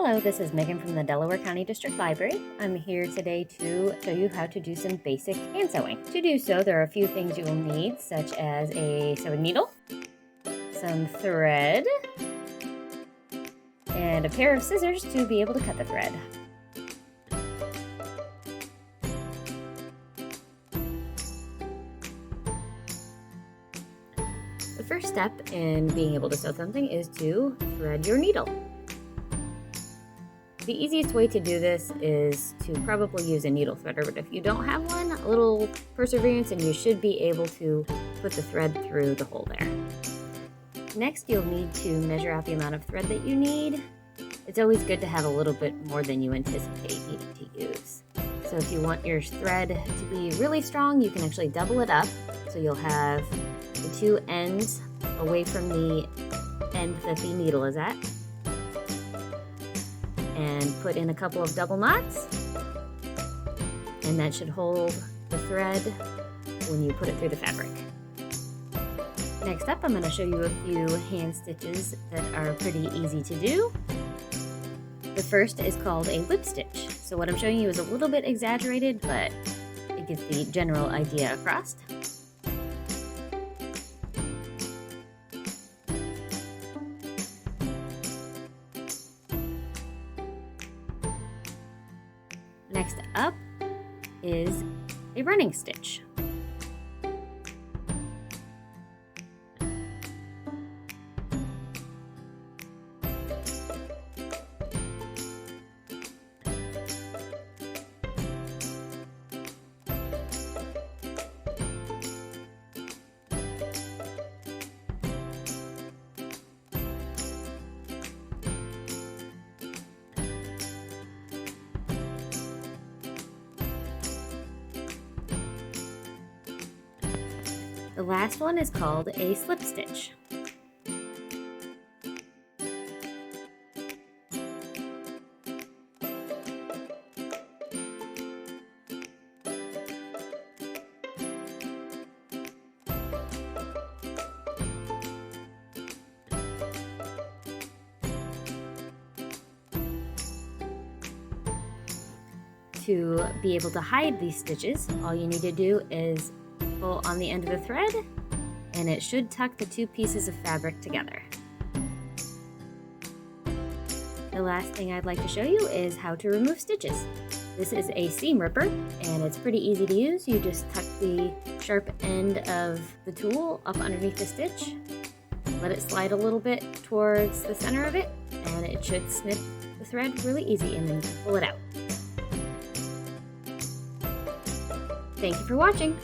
Hello, this is Megan from the Delaware County District Library. I'm here today to show you how to do some basic hand sewing. To do so, there are a few things you will need, such as a sewing needle, some thread, and a pair of scissors to be able to cut the thread. The first step in being able to sew something is to thread your needle. The easiest way to do this is to probably use a needle threader, but if you don't have one, a little perseverance and you should be able to put the thread through the hole there. Next, you'll need to measure out the amount of thread that you need. It's always good to have a little bit more than you anticipate needing to use. So if you want your thread to be really strong, you can actually double it up. So you'll have the two ends away from the end that the needle is at, and put in a couple of double knots, and that should hold the thread when you put it through the fabric. Next up, I'm going to show you a few hand stitches that are pretty easy to do. The first is called a whip stitch. So what I'm showing you is a little bit exaggerated, but it gets the general idea across. Next up is a running stitch. The last one is called a slip stitch. To be able to hide these stitches, all you need to do is pull on the end of the thread, and it should tuck the two pieces of fabric together. The last thing I'd like to show you is how to remove stitches. This is a seam ripper, and it's pretty easy to use. You just tuck the sharp end of the tool up underneath the stitch, let it slide a little bit towards the center of it, and it should snip the thread really easy, and then you can pull it out. Thank you for watching.